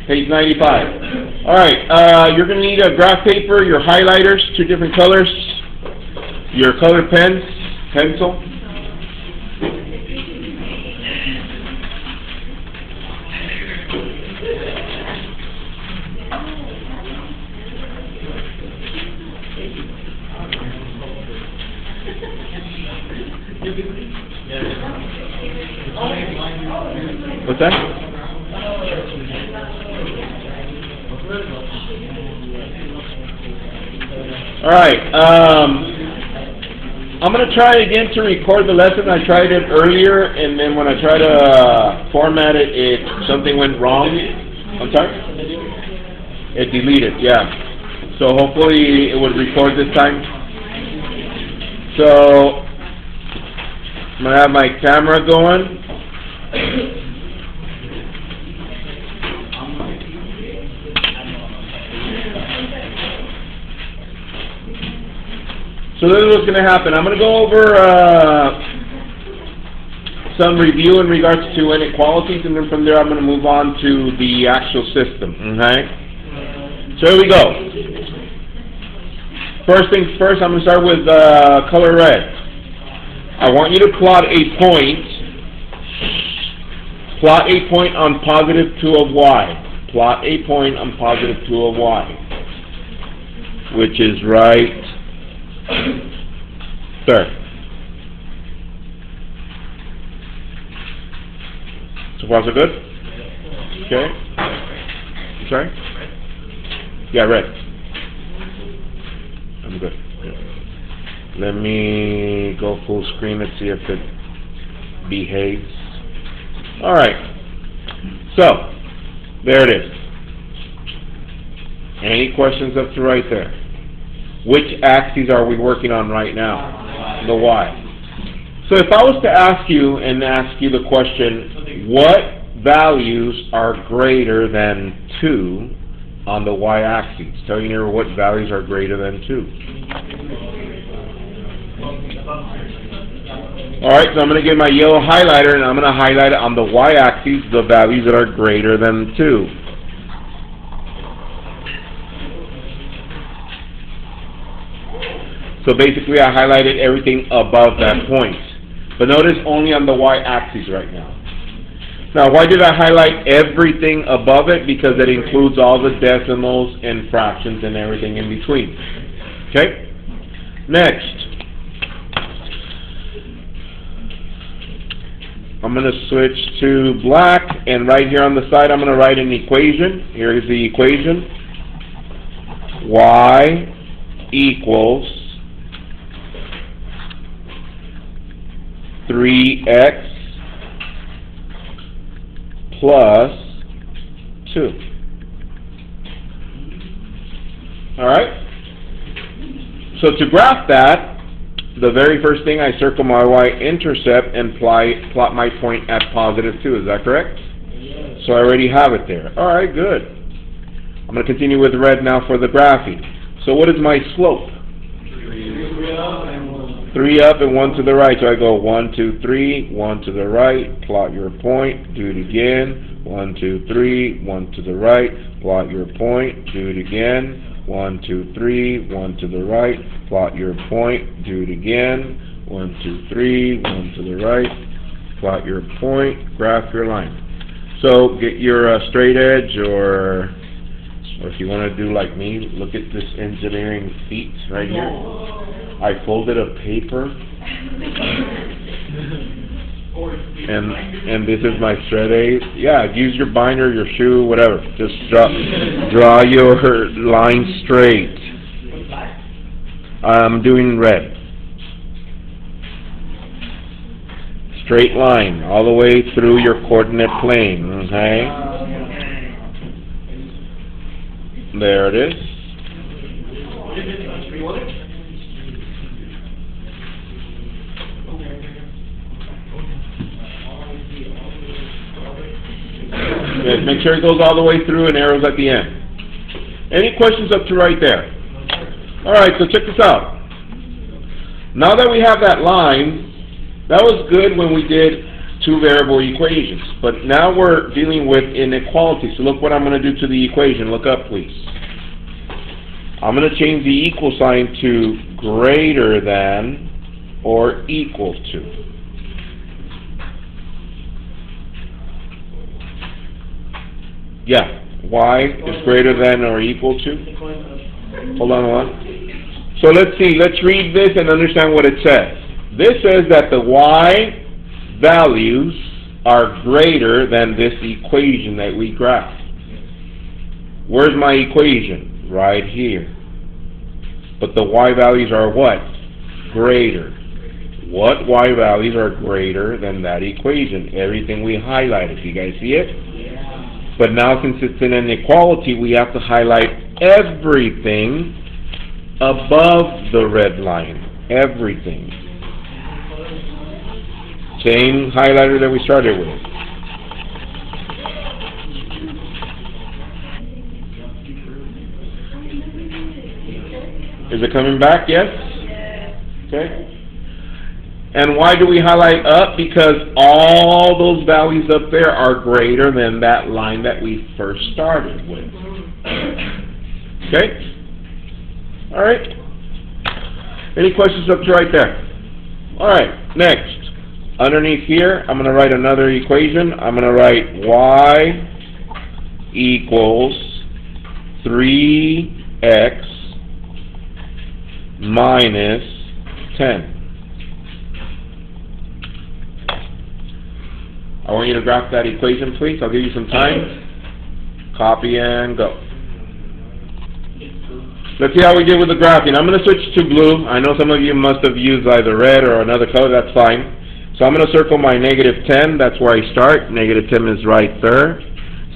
Page 95. All right, you're going to need a graph paper, your highlighters, 2 different colors, your colored pens, pencil. What's that? All right. I'm going to try again to record the lesson. I tried it earlier, and then when I tried to format it, something went wrong. I'm sorry? It deleted, yeah. So hopefully it would record this time. So I'm going to have my camera going. So this is what's going to happen. I'm going to go over some review in regards to inequalities, and then from there I'm going to move on to the actual system. Okay? So here we go. First things first, I'm going to start with color red. I want you to plot a point. Plot a point on positive 2 of y. Plot a point on positive 2 of y, which is right there. So far so good? Okay. I'm sorry? Yeah, red. I'm good. Yeah. Let me go full screen and see if it behaves. Alright. So, there it is. Any questions up to right there? Which axes are we working on right now? The y. So if I was to ask you the question, what values are greater than 2 on the y-axis? Tell you here what values are greater than 2. Alright, so I'm going to get my yellow highlighter and I'm going to highlight on the y-axis the values that are greater than 2. So basically I highlighted everything above that point. But notice only on the y-axis right now. Now why did I highlight everything above it? Because it includes all the decimals and fractions and everything in between. Okay? Next. I'm going to switch to black, and right here on the side I'm going to write an equation. Here is the equation. Y equals 3x plus 2. Alright? So to graph that, the very first thing I circle my y-intercept and plot my point at positive 2. Is that correct? Yes. So I already have it there. Alright, good. I'm going to continue with red now for the graphing. So what is my slope? 3 up and 1 to the right. So I go 1, 2, 3, 1 to the right, plot your point, do it again. 1, 2, 3, 1 to the right, plot your point, do it again. 1, 2, 3, 1 to the right, plot your point, do it again. 1, 2, 3, 1 to the right, plot your point, graph your line. So get your straight edge, or if you want to do like me, look at this engineering feat right here. I folded a paper, and this is my straight edge. Yeah, use your binder, your shoe, whatever. Just draw your line straight. I'm doing red. Straight line all the way through your coordinate plane. Okay. There it is. Good. Make sure it goes all the way through and arrows at the end. Any questions up to right there? Alright, so check this out. Now that we have that line, that was good when we did two variable equations. But now we're dealing with inequalities. So look what I'm going to do to the equation. Look up, please. I'm going to change the equal sign to greater than or equal to. Yeah, y is greater than or equal to. Hold on. So let's see. Let's read this and understand what it says. This says that the y values are greater than this equation that we graphed. Where's my equation? Right here. But the y values are what? Greater. What y values are greater than that equation? Everything we highlighted. You guys see it? Yeah. But now since it's an inequality, we have to highlight everything above the red line. Everything. Same highlighter that we started with. Is it coming back? Yes? Okay. And why do we highlight up? Because all those values up there are greater than that line that we first started with. Okay? Alright. Any questions up to right there? Alright, next. Underneath here, I'm going to write another equation. I'm going to write y equals 3x minus 10. I want you to graph that equation, please. I'll give you some time. Copy and go. Let's see how we did with the graphing. I'm going to switch to blue. I know some of you must have used either red or another color. That's fine. So I'm going to circle my negative 10. That's where I start. Negative 10 is right there.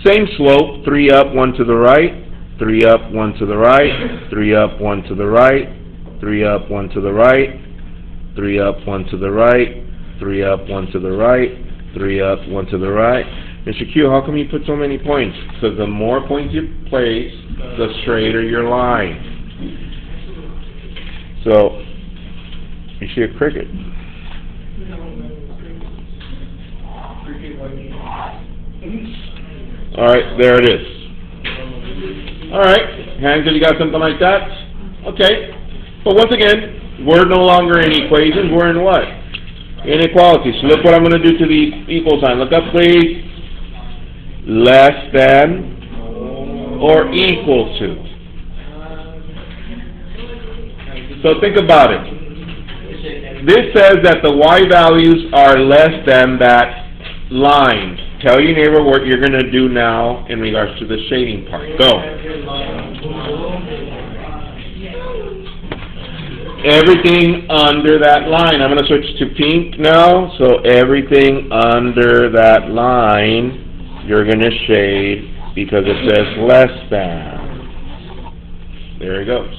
Same slope. 3 up, 1 to the right. 3 up, 1 to the right. 3 up, 1 to the right. 3 up, 1 to the right. 3 up, 1 to the right. 3 up, 1 to the right. 3 up, 1 to the right. Mr. Q, how come you put so many points? Because the more points you place, the straighter your line. So, you see a cricket. Alright, there it is. Alright, hands if you got something like that. Okay. But once again, we're no longer in equations, we're in what? Inequalities. So look what I'm going to do to the equal sign. Look up, please. Less than or equal to. So think about it. This says that the y values are less than that line. Tell your neighbor what you're going to do now in regards to the shading part. Go. Everything under that line. I'm going to switch to pink now. So everything under that line, you're going to shade because it says less than. There it goes.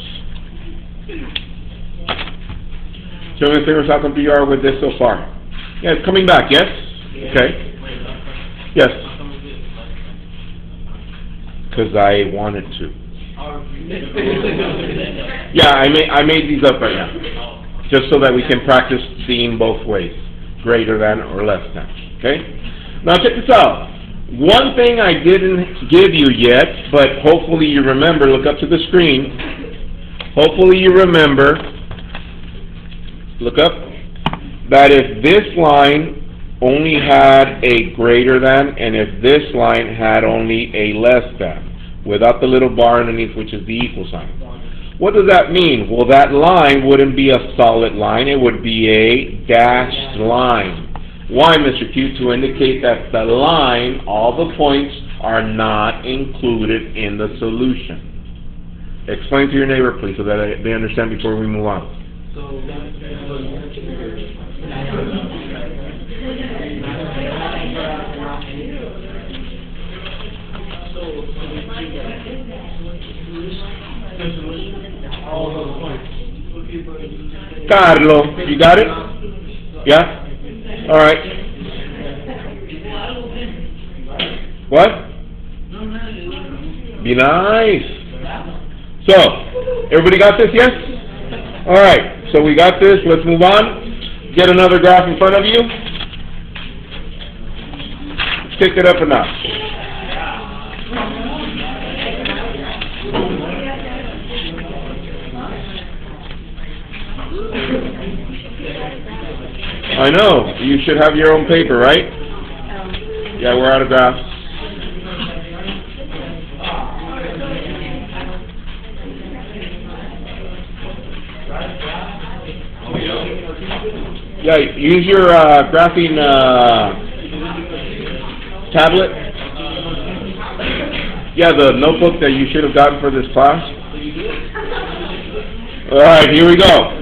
Show me, favors, how come you are with this so far? Yeah, it's coming back, yes? Okay. Yes. Because I wanted to. Yeah, I made these up right now. Just so that we can practice seeing both ways. Greater than or less than. Okay? Now check this out. One thing I didn't give you yet, but hopefully you remember, look up to the screen. Hopefully you remember, look up, that if this line only had a greater than, and if this line had only a less than, without the little bar underneath, which is the equal sign. What does that mean? Well, that line wouldn't be a solid line. It would be a dashed line. Why, Mr. Q? To indicate that the line, all the points, are not included in the solution. Explain to your neighbor, please, so that they understand before we move on. Carlo, you got it? Yeah? Alright. What? Be nice. So, everybody got this, yes? Alright, so we got this. Let's move on. Get another graph in front of you. kick it up a notch. I know. You should have your own paper, right? Yeah, we're out of graphs. Yeah, use your graphing tablet. Yeah, the notebook that you should have gotten for this class. Alright, here we go.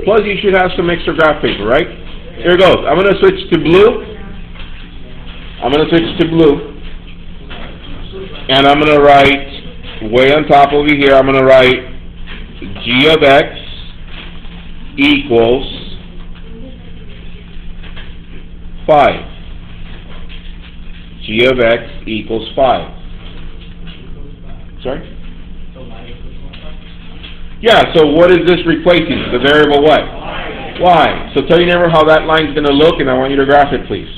Plus, you should have some extra graph paper, right? Here it goes. I'm going to switch to blue. And I'm going to write, way on top over here, I'm going to write g of x equals 5. G of x equals 5. Sorry? Yeah, so what is this replacing? The variable what? Y. So tell your neighbor how that line's going to look, and I want you to graph it, please.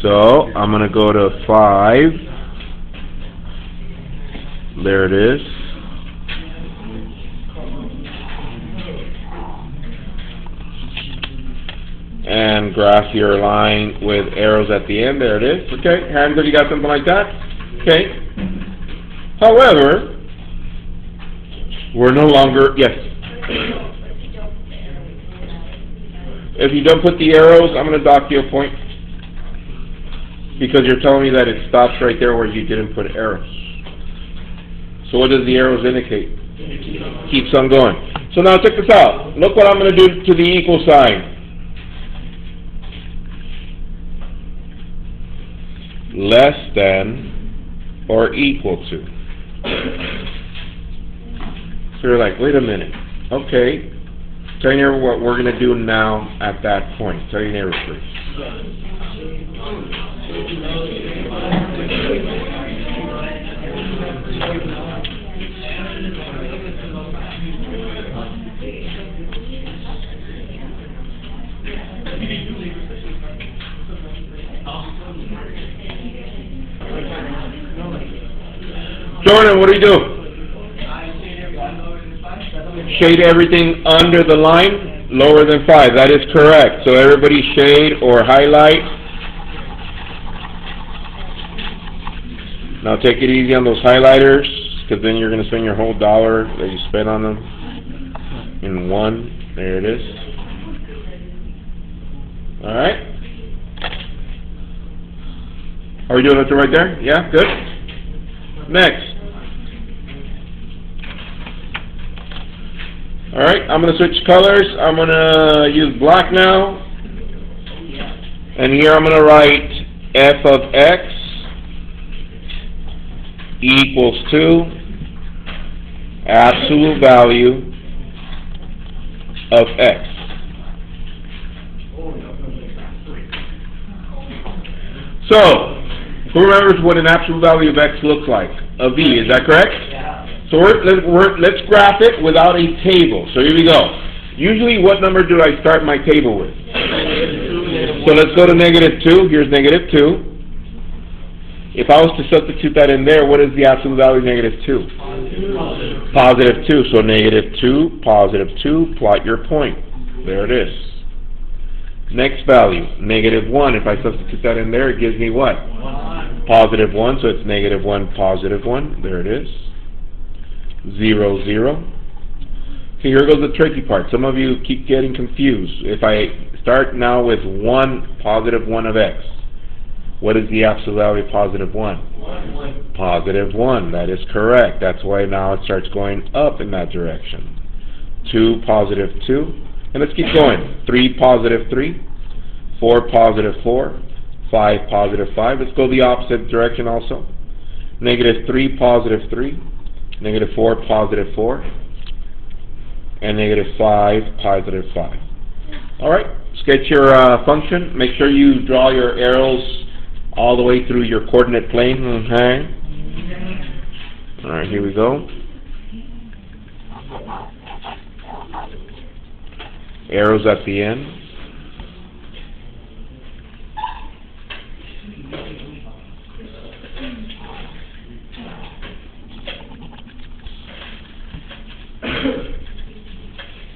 So I'm going to go to 5. There it is. And graph your line with arrows at the end. There it is. Okay, hands if you got something like that. Okay. However, we're no longer, yes. If you don't put the arrows, I'm going to dock you a point. Because you're telling me that it stops right there where you didn't put arrows. So what does the arrows indicate? Keeps on going. So now check this out. Look what I'm going to do to the equal sign. Less than or equal to. So you're like, wait a minute. Okay. Tell your neighbor what we're going to do now at that point. Tell your neighbor, please. Jordan, what do you do? Shade everything under the line, lower than 5. That is correct. So everybody shade or highlight. Now take it easy on those highlighters, because then you're going to spend your whole dollar that you spent on them in one. There it is. Alright? Are we doing it right there? Yeah? Good? Next. Alright, I'm going to switch colors. I'm going to use black now. And here I'm going to write f of x equals to absolute value of x. So, who remembers what an absolute value of x looks like? A v, is that correct? So let's graph it without a table. So here we go. Usually what number do I start my table with? So let's go to -2. Here's -2. If I was to substitute that in there, what is the absolute value of -2? +2. So -2, +2, plot your point. There it is. Next value, -1. If I substitute that in there, it gives me what? +1, so it's -1, +1. There it is. 0, 0. Okay, here goes the tricky part. Some of you keep getting confused. If I start now with 1, +1 of x, what is the absolute value of +1? +1. That is correct. That's why now it starts going up in that direction. 2, +2. And let's keep going. 3, +3. 4, +4. 5, +5. Let's go the opposite direction also. -3, +3. -4, +4. And -5, +5. All right, sketch your function. Make sure you draw your arrows all the way through your coordinate plane. Okay. All right, here we go. Arrows at the end.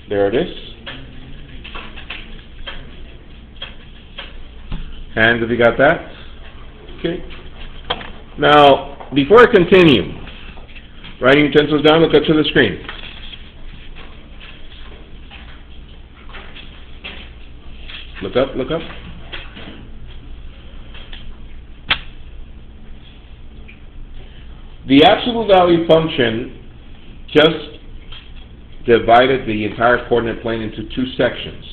There it is. Hands, if you got that. Okay. Now, before I continue, writing utensils down, look up to the screen. Look up, look up. The absolute value function just divided the entire coordinate plane into two sections.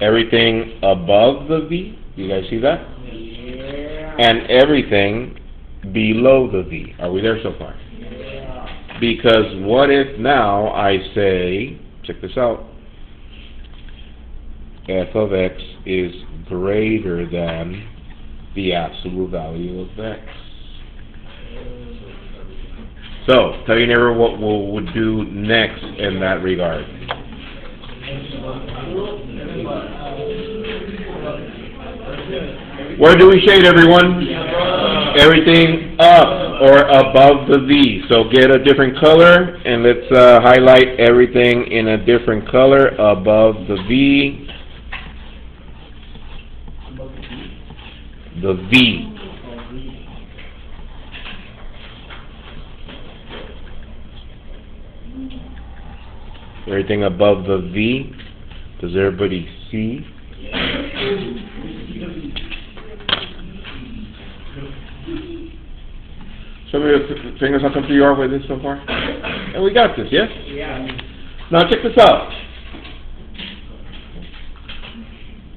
Everything above the V, you guys see that? Yeah. And everything below the V. Are we there so far? Yeah. Because what if now I say, check this out, f of x is greater than the absolute value of x. So, tell your neighbor what we would do next in that regard. Where do we shade, everyone? Everything up or above the V. So get a different color and let's highlight everything in a different color above the V. The V. Everything above the V. Does everybody see? Show me your fingers. How come you are with this so far? And we got this, yes? Yeah. Now check this out.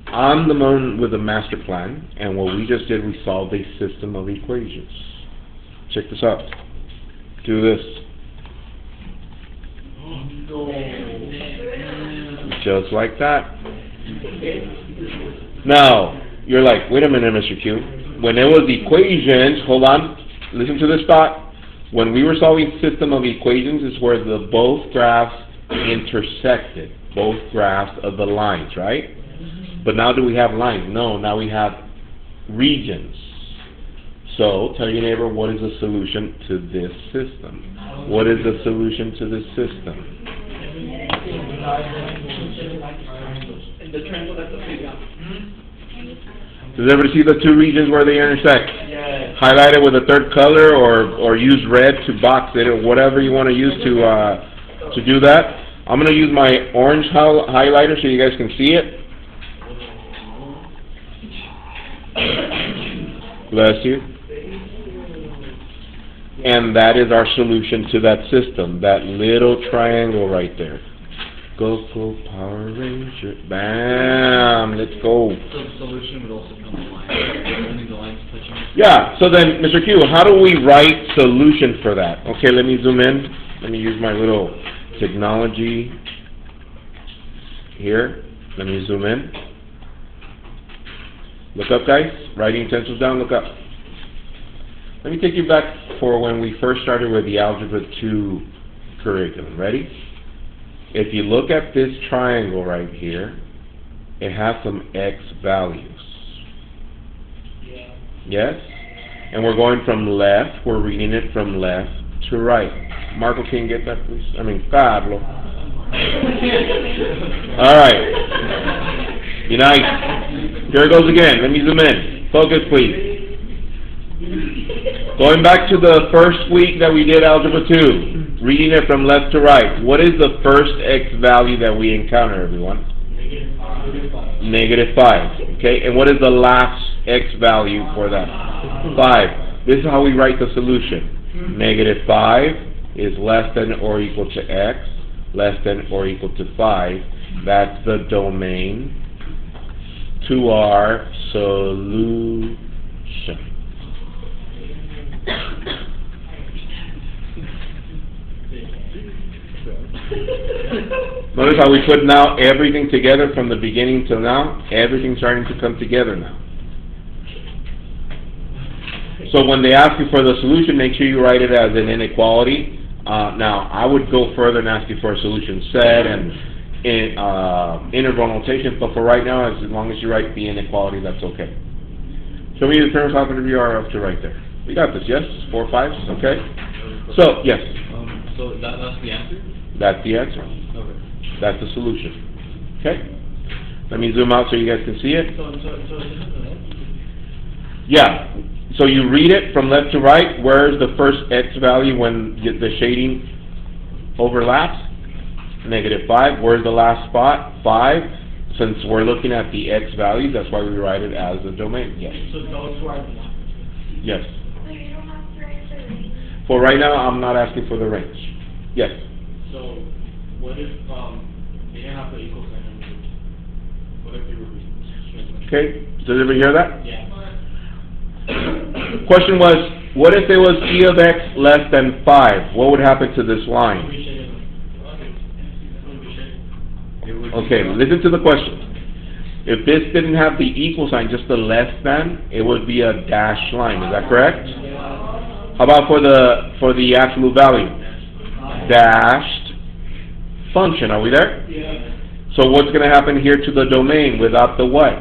I'm the one with the master plan, and what we just did, we solved a system of equations. Check this out. Do this. Just like that. Now, you're like, wait a minute, Mr. Q. When it was equations, hold on, listen to this thought. When we were solving system of equations is where the both graphs intersected, both graphs of the lines, right? But now do we have lines? No, now we have regions. So, tell your neighbor, what is the solution to this system? What is the solution to this system? Does everybody see the two regions where they intersect? Yes. Highlight it with a third color, or use red to box it, or whatever you want to use to do that. I'm going to use my orange highlighter so you guys can see it. Bless you. And that is our solution to that system, that little triangle right there. Go Power Ranger. Bam! Let's go. So the solution would also come to line. Only the lines touching. Yeah, so then, Mr. Q, how do we write solution for that? Okay, let me zoom in. Let me use my little technology here. Let me zoom in. Look up, guys. Writing utensils down, look up. Let me take you back for when we first started with the Algebra 2 curriculum. Ready? If you look at this triangle right here, it has some x values. Yeah. Yes? And we're going from left, we're reading it from left to right. Marco, can you get that, please? I mean, Pablo. All right. Unite. Here it goes again. Let me zoom in. Focus, please. Going back to the first week that we did Algebra 2, reading it from left to right. What is the first x value that we encounter, everyone? Negative 5. Okay, and what is the last x value for that? 5. This is how we write the solution. Negative 5 is less than or equal to x, less than or equal to 5. That's the domain to our solution. Notice how we put now everything together from the beginning till now? Everything's starting to come together now. So when they ask you for the solution, make sure you write it as an inequality. Now, I would go further and ask you for a solution set and interval notation, but for right now, as long as you write the inequality, that's okay. Show me the terms how many you are up to right there. We got this, yes? 4 5s, okay? So, yes. So that's the answer? That's the answer. Okay. That's the solution. Okay? Let me zoom out so you guys can see it. Yeah. So you read it from left to right. Where's the first x value when the shading overlaps? -5. Where's the last spot? 5. Since we're looking at the x values, that's why we write it as a domain. Yes. So those who are the last. Yes. So you don't have to write the range? For right now, I'm not asking for the range. Yes. So what if they didn't have the equal sign? What if they were straight? Okay. Does everybody hear that? Yeah. Question was, what if it was g of x less than 5? What would happen to this line? Okay, listen to the question. If this didn't have the equal sign, just the less than, it would be a dashed line. Is that correct? How about for the absolute value? Dashed function. Are we there? Yeah. So what's going to happen here to the domain without the what?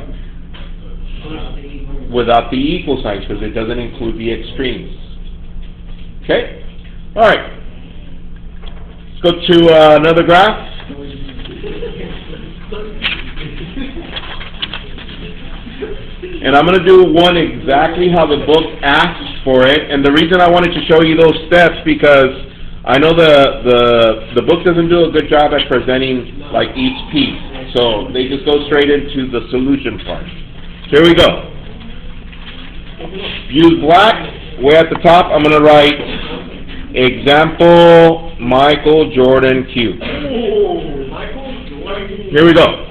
Without the equal signs, because it doesn't include the extremes. Okay? All right. Let's go to another graph. And I'm going to do one exactly how the book asks for it. And the reason I wanted to show you those steps, because I know the book doesn't do a good job at presenting like each piece. So they just go straight into the solution part. Here we go. Use black. Way at the top, I'm going to write example Michael Jordan Q. Here we go.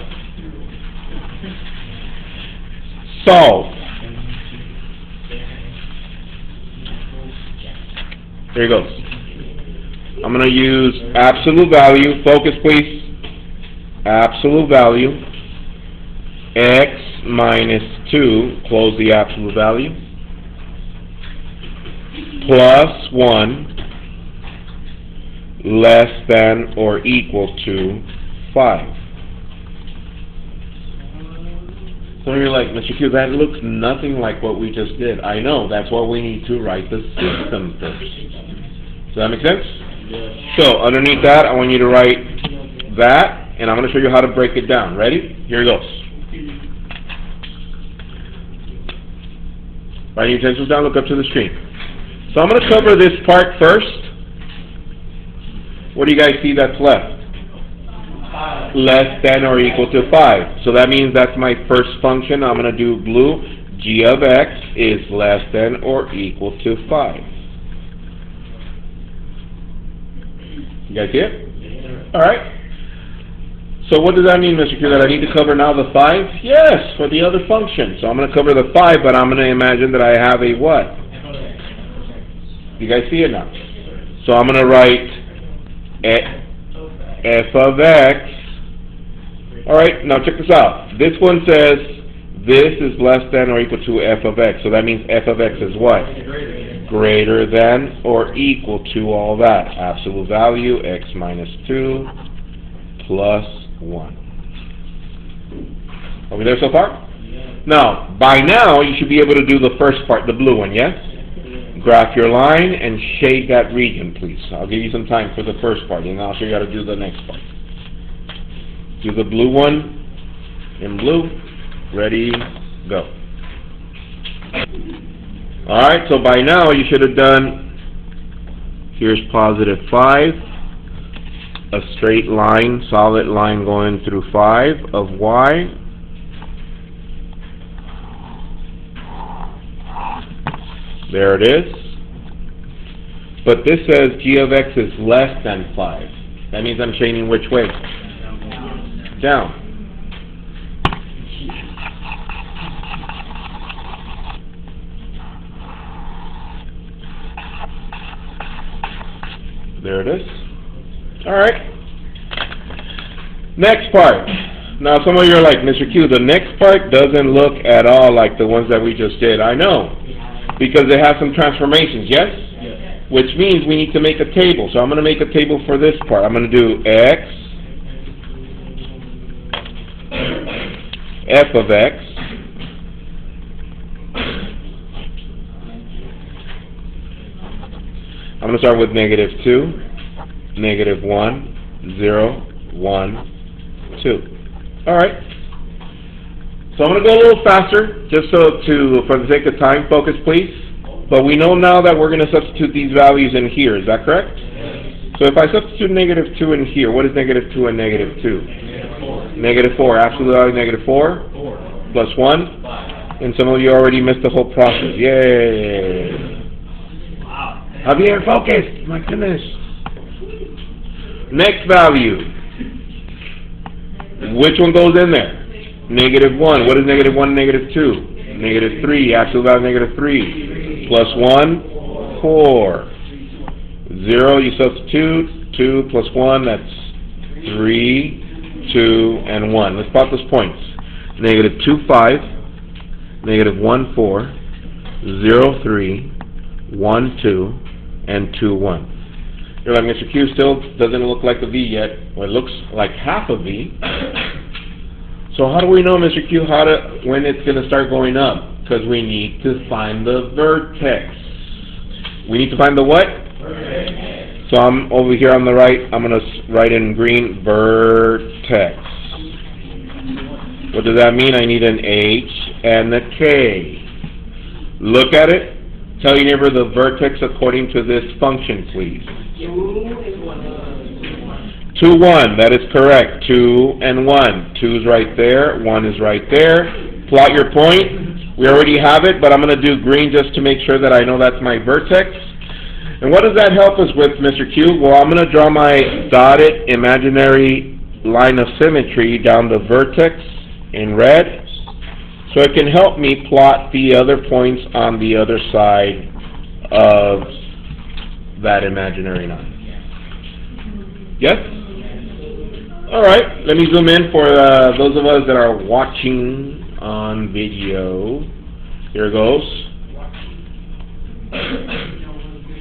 Solve. Here it goes. I'm going to use absolute value. Focus, please. Absolute value. X minus 2, close the absolute value, plus 1 less than or equal to 5. So you're like, Mr. Q, that looks nothing like what we just did. I know, that's why we need to write the system first. Does that make sense? Yeah. So underneath that, I want you to write that, and I'm going to show you how to break it down. Ready? Here it goes. Write your utensils down, look up to the screen. So I'm going to cover this part first. What do you guys see that's left? Less than or equal to 5. So that means that's my first function. I'm going to do blue. G of x is less than or equal to 5. You guys see it? All right. So what does that mean, Mr. Q? That I need to cover now the 5? Yes, for the other function. So I'm going to cover the 5, but I'm going to imagine that I have a what? You guys see it now? So I'm going to write f of x. All right, now check this out. This one says this is less than or equal to f of x. So that means f of x is what? Greater than or equal to all that. Absolute value, x minus 2 plus 1. Are we there so far? Now, by now, you should be able to do the first part, the blue one, yes? Graph your line and shade that region, please. I'll give you some time for the first part, and I'll show you how to do the next part. Do the blue one in blue. Ready, go. Alright, so by now you should have done, here's positive 5, a straight line, solid line going through 5 of y. There it is. But this says g of x is less than 5. That means I'm shading which way? Down. There it is. Alright. Next part. Now some of you are like, Mr. Q, the next part doesn't look at all like the ones that we just did. I know, because it has some transformations, yes? Yes. Which means we need to make a table. So I'm going to make a table for this part. I'm going to do x, f of x, I'm going to start with -2, -1, 0, 1, 2. Alright. So I'm going to go a little faster, just for the sake of time, focus please. But we know now that we're going to substitute these values in here, is that correct? Yes. So if I substitute -2 in here, what is -2 and -2? -4, absolute value -4, 4. plus 1, 5. and some of you already missed the whole process. Yay! Wow. Javier, focus! My goodness. Next value. Which one goes in there? -1. What is -1 and -2? -3. Absolute value -3. Plus 1, 4. 0, you substitute. 2 plus 1, that's 3, 2, and 1. Let's plot those points. -2, 5. -1, 4. 0, 3. 1, 2. And 2, 1. You're like, Mr. Q still doesn't look like a V yet. Well, it looks like half a V. So how do we know, Mr. Q, when it's going to start going up? Because we need to find the vertex. We need to find the what? Vertex. So I'm over here on the right. I'm going to write in green, vertex. What does that mean? I need an H and a K. Look at it. Tell your neighbor the vertex according to this function, please. 2, 1. That is correct. 2 and 1. 2 is right there. 1 is right there. Plot your point. We already have it, but I'm going to do green just to make sure that I know that's my vertex. And what does that help us with, Mr. Q? Well, I'm going to draw my dotted imaginary line of symmetry down the vertex in red, so it can help me plot the other points on the other side of that imaginary line. Yes? Alright, let me zoom in for those of us that are watching on video. Here it goes.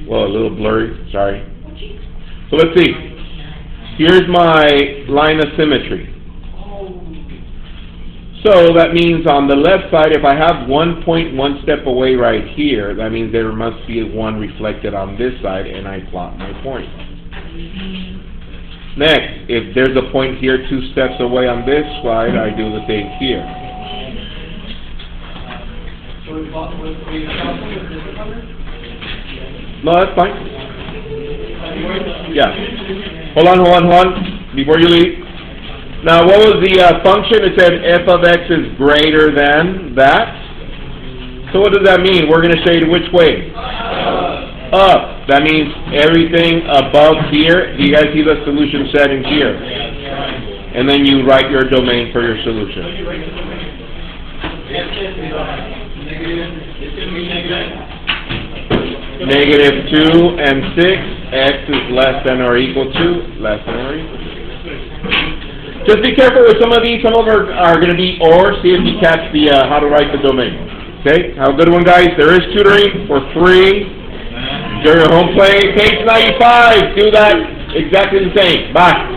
Well, a little blurry, sorry. So let's see. Here's my line of symmetry. So that means on the left side, if I have 1 point 1 step away right here, that means there must be 1 reflected on this side, and I plot my point. Next, if there's a point here 2 steps away on this side, I do the same here. No, that's fine. Yeah. Hold on. Before you leave. Now, what was the function? It said f of x is greater than that. So what does that mean? We're going to shade which way? Up. That means everything above here. Do you guys see the solution set in here? And then you write your domain for your solution. -2 and 6. X is less than or equal to. Less than or equal to. Just be careful with some of these. Some of them are going to be or. See if you catch the how to write the domain. Okay? Have a good one, guys. There is tutoring for free. Enjoy your home play. Page 95. Do that exactly the same. Bye.